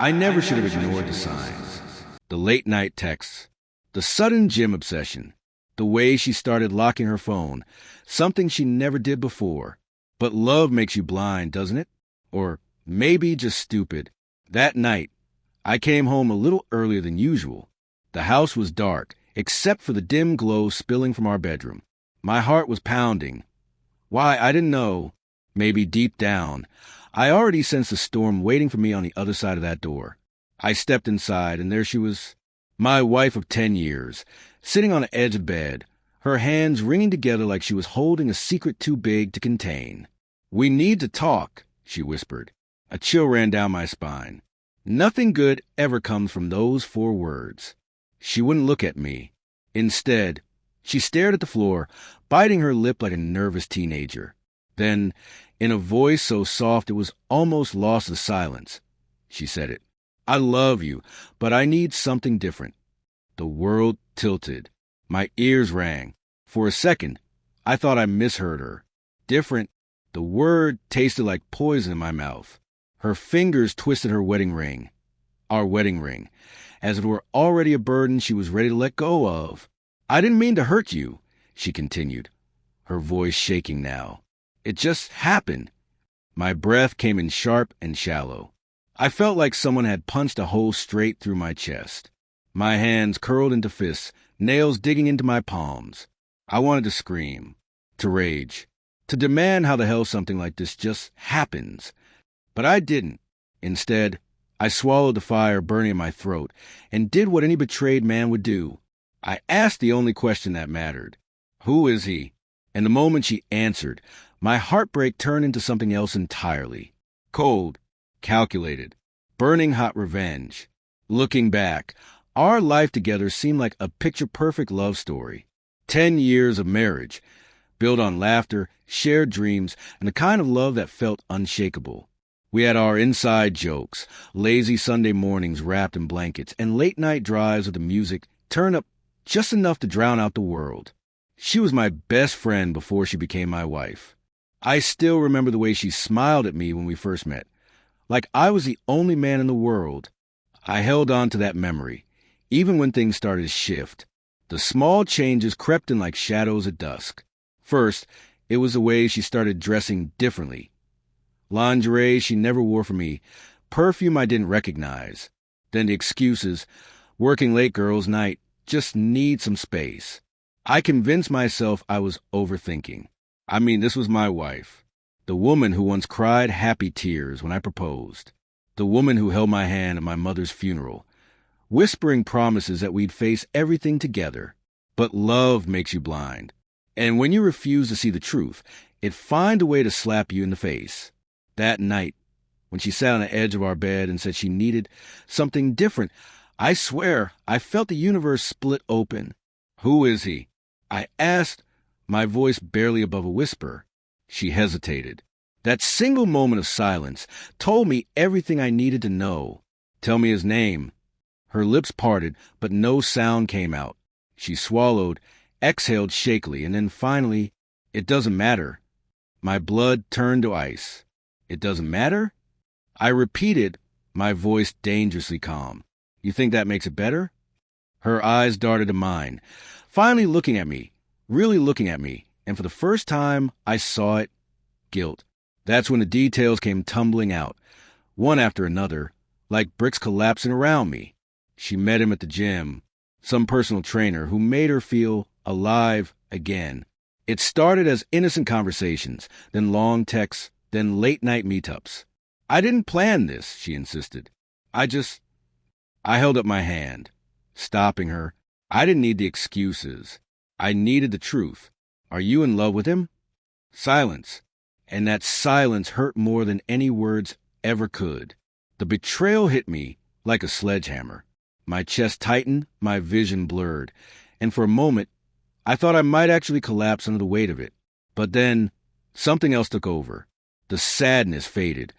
I never should have ignored the signs. The late-night texts. The sudden gym obsession. The way she started locking her phone. Something she never did before. But love makes you blind, doesn't it? Or maybe just stupid. That night, I came home a little earlier than usual. The house was dark, except for the dim glow spilling from our bedroom. My heart was pounding. Why, I didn't know. Maybe deep down, I already sensed a storm waiting for me on the other side of that door. I stepped inside, and there she was, my wife of 10 years, sitting on the edge of bed, her hands wringing together like she was holding a secret too big to contain. "We need to talk," she whispered. A chill ran down my spine. Nothing good ever comes from those 4 words. She wouldn't look at me. Instead, she stared at the floor, biting her lip like a nervous teenager. Then, in a voice so soft it was almost lost to silence, she said it. "I love you, but I need something different." The world tilted. My ears rang. For a second, I thought I misheard her. Different. The word tasted like poison in my mouth. Her fingers twisted her wedding ring, our wedding ring, as it were already a burden she was ready to let go of. "I didn't mean to hurt you," she continued, her voice shaking now. "It just happened." My breath came in sharp and shallow. I felt like someone had punched a hole straight through my chest. My hands curled into fists, nails digging into my palms. I wanted to scream, to rage, to demand how the hell something like this just happens. But I didn't. Instead, I swallowed the fire burning in my throat and did what any betrayed man would do. I asked the only question that mattered. "Who is he?" And the moment she answered, my heartbreak turned into something else entirely. Cold, calculated, burning hot revenge. Looking back, our life together seemed like a picture-perfect love story. 10 years of marriage, built on laughter, shared dreams, and the kind of love that felt unshakable. We had our inside jokes, lazy Sunday mornings wrapped in blankets, and late-night drives with the music turned up just enough to drown out the world. She was my best friend before she became my wife. I still remember the way she smiled at me when we first met, like I was the only man in the world. I held on to that memory, even when things started to shift. The small changes crept in like shadows at dusk. First, it was the way she started dressing differently. Lingerie she never wore for me, perfume I didn't recognize. Then the excuses, working late girls' night, just need some space. I convinced myself I was overthinking. I mean, this was my wife. The woman who once cried happy tears when I proposed. The woman who held my hand at my mother's funeral, whispering promises that we'd face everything together. But love makes you blind. And when you refuse to see the truth, it finds a way to slap you in the face. That night, when she sat on the edge of our bed and said she needed something different, I swear I felt the universe split open. "Who is he?" I asked, my voice barely above a whisper. She hesitated. That single moment of silence told me everything I needed to know. "Tell me his name." Her lips parted, but no sound came out. She swallowed, exhaled shakily, and then finally, "It doesn't matter." My blood turned to ice. "It doesn't matter?" I repeated, my voice dangerously calm. "You think that makes it better?" Her eyes darted to mine, finally looking at me, really looking at me, and for the first time I saw it, guilt. That's when the details came tumbling out, one after another, like bricks collapsing around me. She met him at the gym, some personal trainer who made her feel alive again. It started as innocent conversations, then long texts, then late-night meetups. "I didn't plan this," she insisted. I held up my hand, stopping her. I didn't need the excuses. I needed the truth. "Are you in love with him?" Silence. And that silence hurt more than any words ever could. The betrayal hit me like a sledgehammer. My chest tightened, my vision blurred, and for a moment, I thought I might actually collapse under the weight of it. But then, something else took over. The sadness faded,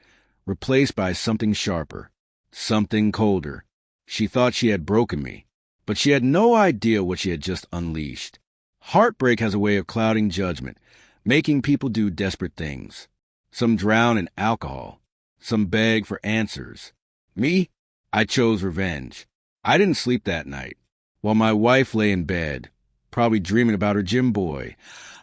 replaced by something sharper, something colder. She thought she had broken me, but she had no idea what she had just unleashed. Heartbreak has a way of clouding judgment, making people do desperate things. Some drown in alcohol, some beg for answers. Me? I chose revenge. I didn't sleep that night. While my wife lay in bed, probably dreaming about her gym boy,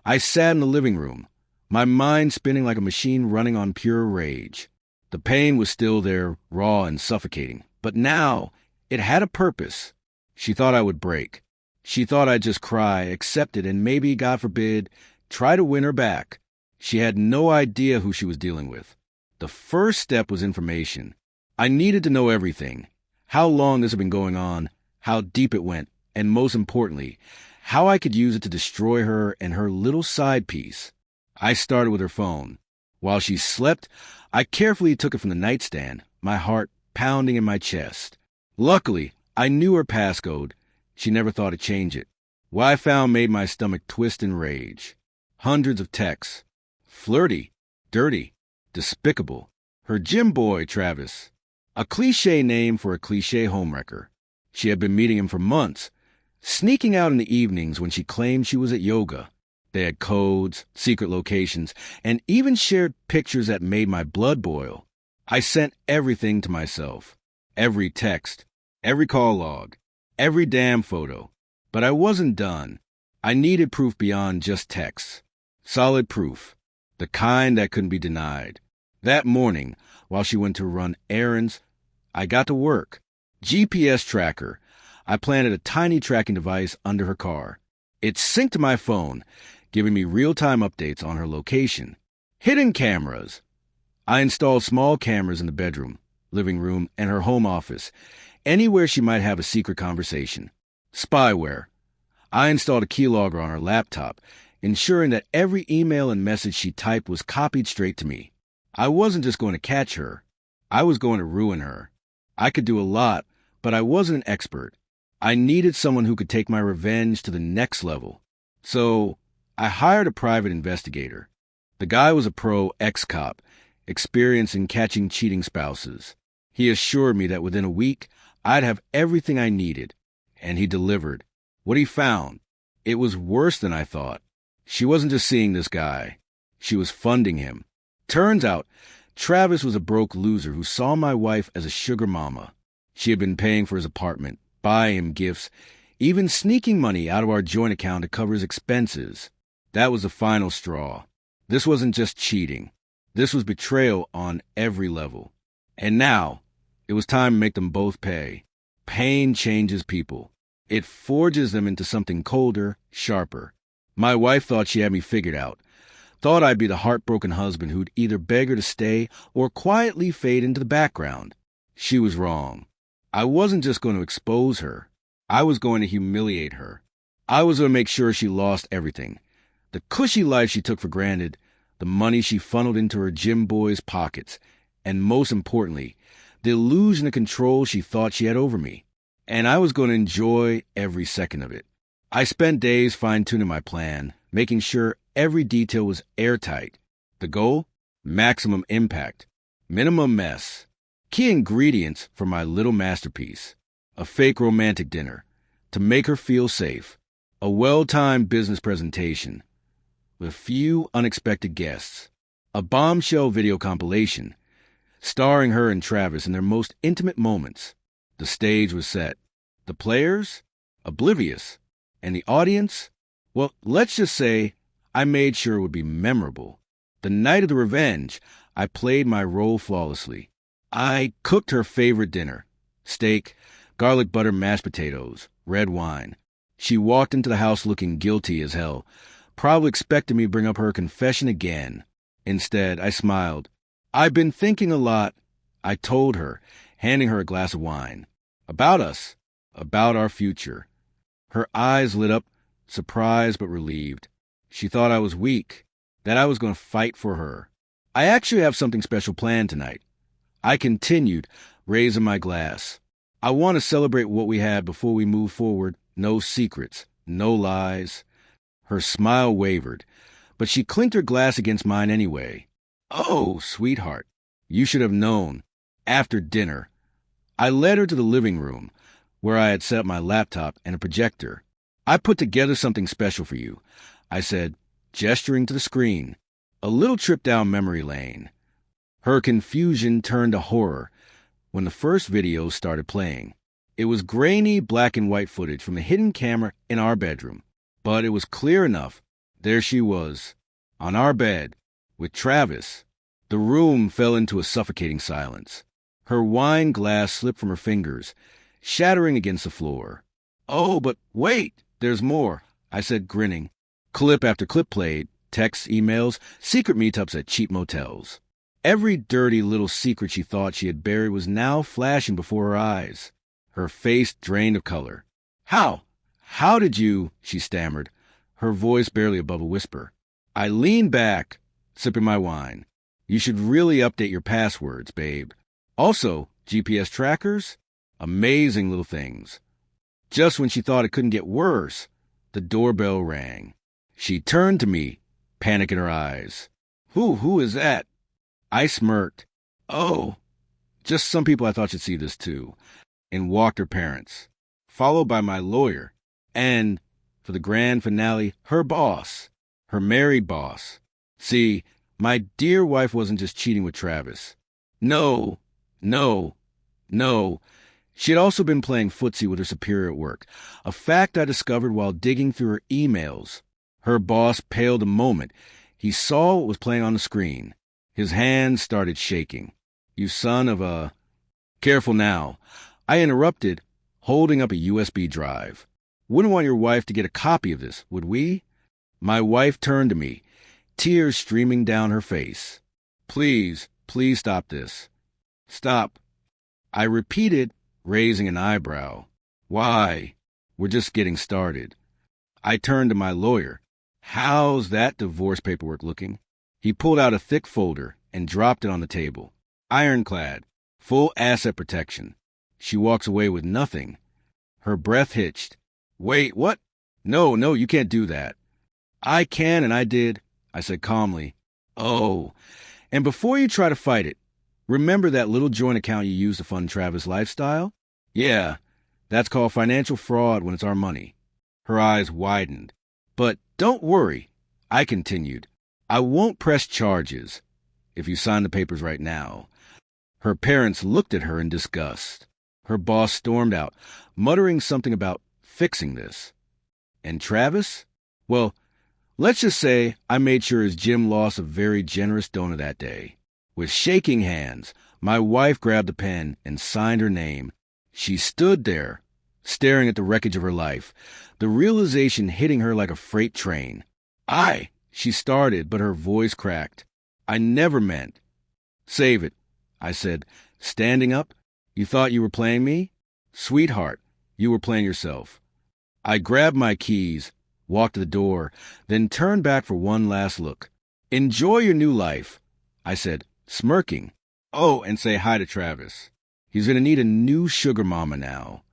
I sat in the living room, my mind spinning like a machine running on pure rage. The pain was still there, raw and suffocating, but now it had a purpose. She thought I would break. She thought I'd just cry, accept it, and maybe, God forbid, try to win her back. She had no idea who she was dealing with. The first step was information. I needed to know everything. How long this had been going on, how deep it went, and most importantly, how I could use it to destroy her and her little side piece. I started with her phone. While she slept, I carefully took it from the nightstand, my heart pounding in my chest. Luckily, I knew her passcode. She never thought to change it. What I found made my stomach twist in rage. Hundreds of texts. Flirty, dirty, despicable. Her gym boy, Travis. A cliché name for a cliché homewrecker. She had been meeting him for months, sneaking out in the evenings when she claimed she was at yoga. They had codes, secret locations, and even shared pictures that made my blood boil. I sent everything to myself. Every text, every call log, every damn photo. But I wasn't done. I needed proof beyond just texts. Solid proof. The kind that couldn't be denied. That morning, while she went to run errands, I got to work. GPS tracker. I planted a tiny tracking device under her car. It synced to my phone, giving me real-time updates on her location. Hidden cameras. I installed small cameras in the bedroom, living room, and her home office, anywhere she might have a secret conversation. Spyware. I installed a keylogger on her laptop, ensuring that every email and message she typed was copied straight to me. I wasn't just going to catch her. I was going to ruin her. I could do a lot, but I wasn't an expert. I needed someone who could take my revenge to the next level. So I hired a private investigator. The guy was a pro ex-cop, experienced in catching cheating spouses. He assured me that within a week, I'd have everything I needed. And he delivered. What he found, it was worse than I thought. She wasn't just seeing this guy. She was funding him. Turns out, Travis was a broke loser who saw my wife as a sugar mama. She had been paying for his apartment, buying him gifts, even sneaking money out of our joint account to cover his expenses. That was the final straw. This wasn't just cheating. This was betrayal on every level. And now, it was time to make them both pay. Pain changes people. It forges them into something colder, sharper. My wife thought she had me figured out. Thought I'd be the heartbroken husband who'd either beg her to stay or quietly fade into the background. She was wrong. I wasn't just going to expose her. I was going to humiliate her. I was going to make sure she lost everything. The cushy life she took for granted, the money she funneled into her gym boy's pockets, and most importantly, the illusion of control she thought she had over me. And I was going to enjoy every second of it. I spent days fine-tuning my plan, making sure every detail was airtight. The goal? Maximum impact. Minimum mess. Key ingredients for my little masterpiece. A fake romantic dinner to make her feel safe. A well-timed business presentation with few unexpected guests. A bombshell video compilation starring her and Travis in their most intimate moments. The stage was set. The players? Oblivious. And the audience? Well, let's just say I made sure it would be memorable. The night of the revenge, I played my role flawlessly. I cooked her favorite dinner. Steak, garlic butter mashed potatoes, red wine. She walked into the house looking guilty as hell, probably expecting me to bring up her confession again. Instead, I smiled. I've been thinking a lot, I told her, handing her a glass of wine. About us. About our future. Her eyes lit up, surprised but relieved. She thought I was weak, that I was going to fight for her. I actually have something special planned tonight. I continued, raising my glass. I want to celebrate what we had before we move forward. No secrets, no lies. Her smile wavered, but she clinked her glass against mine anyway. Oh, sweetheart, you should have known. After dinner, I led her to the living room, where I had set up my laptop and a projector. I put together something special for you, I said, gesturing to the screen. A little trip down memory lane. Her confusion turned to horror. when the first video started playing. It was grainy black and white footage from the hidden camera in our bedroom, but it was clear enough. There she was, on our bed, with Travis. The room fell into a suffocating silence. Her wine glass slipped from her fingers, shattering against the floor. "Oh, but wait, there's more," I said, grinning. Clip after clip played, texts, emails, secret meetups at cheap motels. Every dirty little secret she thought she had buried was now flashing before her eyes. Her face drained of color. How did you," she stammered, her voice barely above a whisper. I leaned back, sipping my wine. "You should really update your passwords, babe. Also, GPS trackers? Amazing little things." Just when she thought it couldn't get worse, the doorbell rang. She turned to me, panic in her eyes. Who is that?" I smirked. "Oh, just some people I thought should see this too," and walked her parents, followed by my lawyer, and, for the grand finale, her boss, her married boss. See, my dear wife wasn't just cheating with Travis. No. She had also been playing footsie with her superior at work, a fact I discovered while digging through her emails. Her boss paled a moment. He saw what was playing on the screen. His hands started shaking. "You son of a—" "Careful now," I interrupted, holding up a USB drive. "Wouldn't want your wife to get a copy of this, would we?" My wife turned to me, tears streaming down her face. Please stop this. "Stop," I repeated, raising an eyebrow. "Why? We're just getting started." I turned to my lawyer. "How's that divorce paperwork looking?" He pulled out a thick folder and dropped it on the table. "Ironclad. Full asset protection." She walks away with nothing. Her breath hitched. "Wait, what? No, you can't do that." "I can, and I did," I said calmly. "Oh, and before you try to fight it, remember that little joint account you used to fund Travis' lifestyle? Yeah, that's called financial fraud when it's our money." Her eyes widened. "But don't worry," I continued. "I won't press charges if you sign the papers right now." Her parents looked at her in disgust. Her boss stormed out, muttering something about fixing this. And Travis? Well, let's just say I made sure his gym lost a very generous donor that day. With shaking hands, my wife grabbed a pen and signed her name. She stood there, staring at the wreckage of her life, the realization hitting her like a freight train. She started, but her voice cracked. "I never meant." "Save it," I said, standing up. "You thought you were playing me? Sweetheart, you were playing yourself." I grabbed my keys, walked to the door, then turned back for one last look. "Enjoy your new life," I said, smirking. "Oh, and say hi to Travis. He's going to need a new sugar mama now."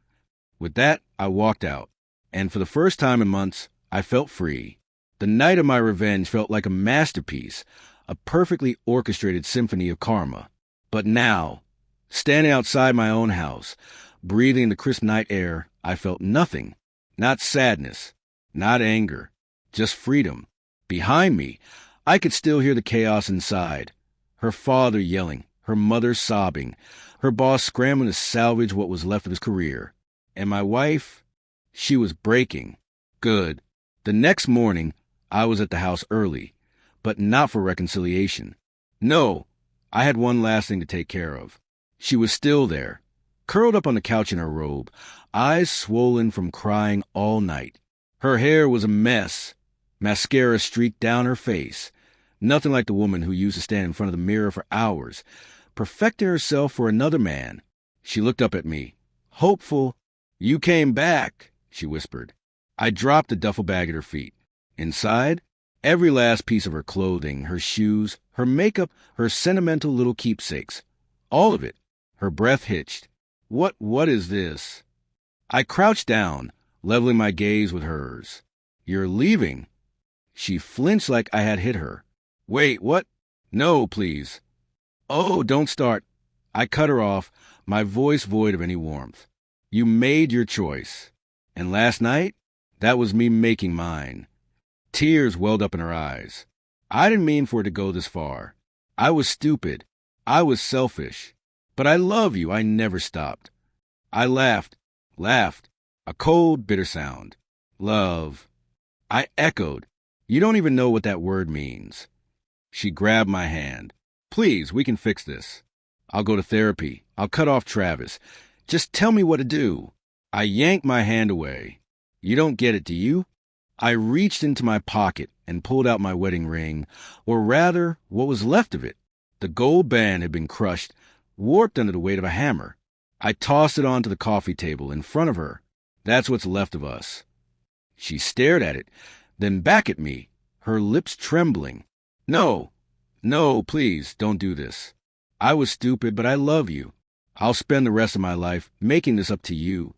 With that, I walked out, and for the first time in months, I felt free. The night of my revenge felt like a masterpiece, a perfectly orchestrated symphony of karma. But now, standing outside my own house, breathing the crisp night air, I felt nothing. Not sadness, not anger, just freedom. Behind me, I could still hear the chaos inside. Her father yelling, her mother sobbing, her boss scrambling to salvage what was left of his career. And my wife, she was breaking. Good. The next morning, I was at the house early, but not for reconciliation. No, I had one last thing to take care of. She was still there, curled up on the couch in her robe, eyes swollen from crying all night. Her hair was a mess, mascara streaked down her face, nothing like the woman who used to stand in front of the mirror for hours, perfecting herself for another man. She looked up at me, hopeful. "You came back," she whispered. I dropped the duffel bag at her feet. Inside, every last piece of her clothing, her shoes, her makeup, her sentimental little keepsakes. All of it. Her breath hitched. What is this?" I crouched down, leveling my gaze with hers. "You're leaving." She flinched like I had hit her. "Wait, what? No, please." "Oh, don't start." I cut her off, my voice void of any warmth. "You made your choice. And last night, that was me making mine." Tears welled up in her eyes. "I didn't mean for it to go this far. I was stupid. I was selfish. But I love you. I never stopped. I laughed, a cold, bitter sound. Love. I echoed. You don't even know what that word means. She grabbed my hand. Please, we can fix this. I'll go to therapy. I'll cut off Travis. Just tell me what to do. I yanked my hand away. You don't get it, do you? I reached into my pocket and pulled out my wedding ring, or rather, what was left of it. The gold band had been crushed, warped under the weight of a hammer. I tossed it onto the coffee table in front of her. That's what's left of us. She stared at it, then back at me, her lips trembling. No, please, don't do this. I was stupid, but I love you. I'll spend the rest of my life making this up to you.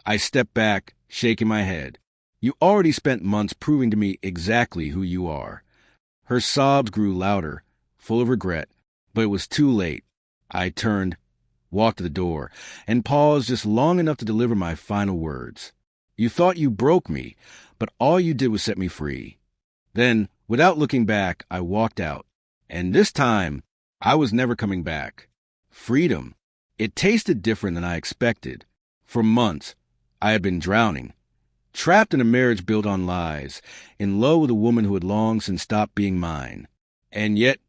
I stepped back, shaking my head. You already spent months proving to me exactly who you are. Her sobs grew louder, full of regret, but it was too late. I turned, walked to the door, and paused just long enough to deliver my final words. You thought you broke me, but all you did was set me free. Then, without looking back, I walked out. And this time, I was never coming back. Freedom. It tasted different than I expected. For months, I had been drowning, trapped in a marriage built on lies, in love with a woman who had long since stopped being mine. And yet,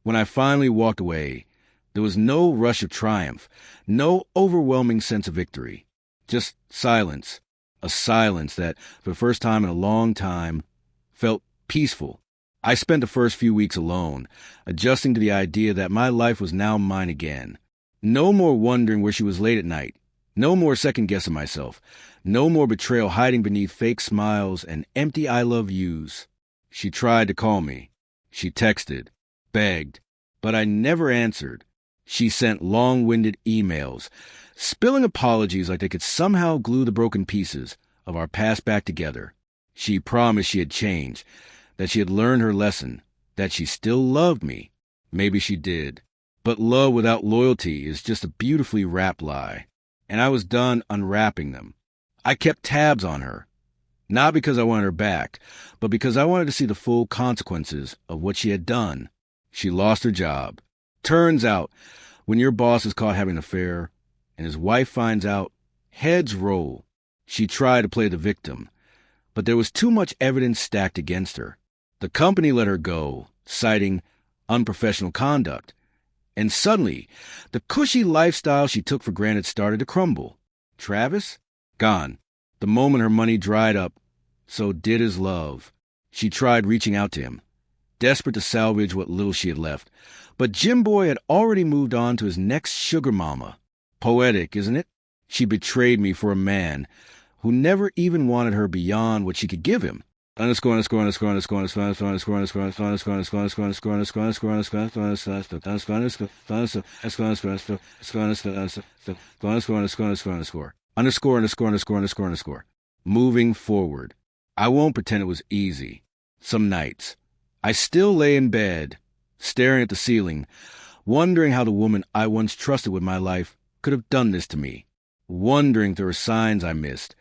when I finally walked away, there was no rush of triumph, no overwhelming sense of victory. Just silence, a silence that, for the first time in a long time, felt peaceful. I spent the first few weeks alone, adjusting to the idea that my life was now mine again. No more wondering where she was late at night. No more second-guessing myself. No more betrayal hiding beneath fake smiles and empty I love yous. She tried to call me. She texted, begged, but I never answered. She sent long-winded emails, spilling apologies like they could somehow glue the broken pieces of our past back together. She promised she had changed, that she had learned her lesson, that she still loved me. Maybe she did. But love without loyalty is just a beautifully wrapped lie. And I was done unwrapping them. I kept tabs on her. Not because I wanted her back, but because I wanted to see the full consequences of what she had done. She lost her job. Turns out, when your boss is caught having an affair, and his wife finds out, heads roll. She tried to play the victim, but there was too much evidence stacked against her. The company let her go, citing unprofessional conduct. And suddenly, the cushy lifestyle she took for granted started to crumble. Travis? Gone. The moment her money dried up, so did his love. She tried reaching out to him, desperate to salvage what little she had left. But Jim Boy had already moved on to his next sugar mama. Poetic, isn't it? She betrayed me for a man who never even wanted her beyond what she could give him. Moving forward. I won't pretend it was easy. Some nights, I still lay in bed, staring at the ceiling, wondering how the woman I once trusted with my life could have done this to me, wondering if there were signs I missed,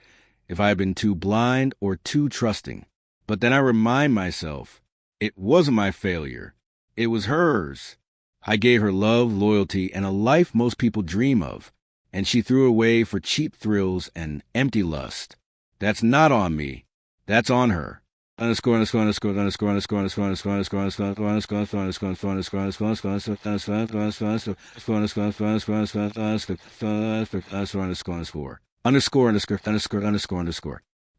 if I had been too blind or too trusting. But then I remind myself, it wasn't my failure. It was hers. I gave her love, loyalty, and a life most people dream of, and she threw away for cheap thrills and empty lust. That's not on me. That's on her.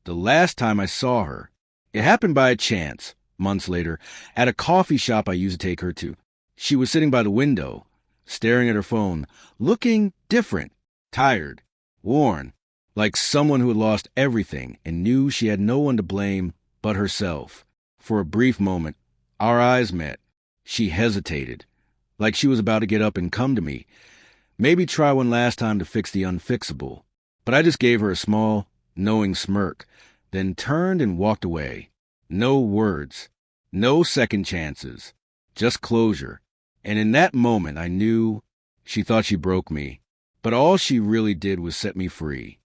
The last time I saw her, it happened by chance, months later, at a coffee shop I used to take her to. She was sitting by the window, staring at her phone, looking different, tired, worn, like someone who had lost everything and knew she had no one to blame but herself. For a brief moment, our eyes met. She hesitated, like she was about to get up and come to me, maybe try one last time to fix the unfixable. But I just gave her a small, knowing smirk, then turned and walked away. No words, no second chances, just closure. And in that moment I knew she thought she broke me, but all she really did was set me free.